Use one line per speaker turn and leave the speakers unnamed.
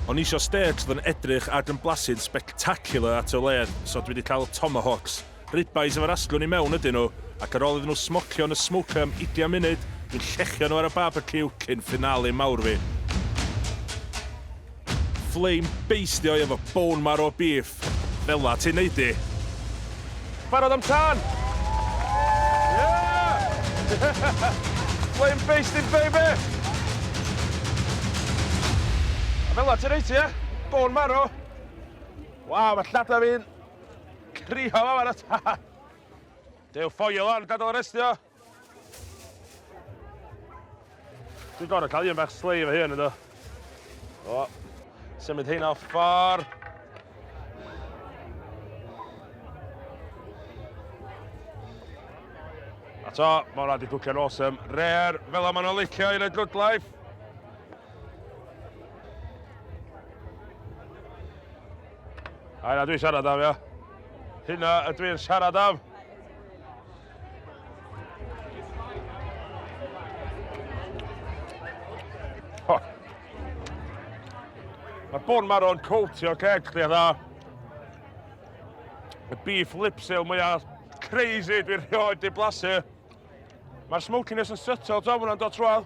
O'n isio steaks oedd yn edrych ac yn blasu'n spectacular at y ledd, so dwi wedi cael Tomahawks. Ribais efo'r asglwn i mewn ydyn nhw, ac ar ôl iddyn nhw smocio yn y smoker am 20 munud, dwi'n llechio nhw ar y barbecue cyn finale mawr fi. Flame beistio efo bone marrow beef. Fel la ti'n neud i. Barod am tân! Yeah! Flame basting, baby! Fel la ti'n neud i, bone marrow. Waw, mae llada fi'n criho fa fan ta. Dew ffoil o'n gadael yr estio. Dwi'n gorau cael un bach slei efo hyn ydw. O, symud hyn off ffordd. A to, mae hwnna wedi cwcio'n awesome. Rare, fel am nhw'n licio in a good life. A hynna dwi'n siarad am, ia. Hynna ydw i'n siarad am. Mae bone marrow yn coatio ceg chdi dda. Y beef lipsil mwyaf crazy dwi'n rhoi di blasu. Mae'r smokiness yn subtle, to, hwnna'n dod trwel.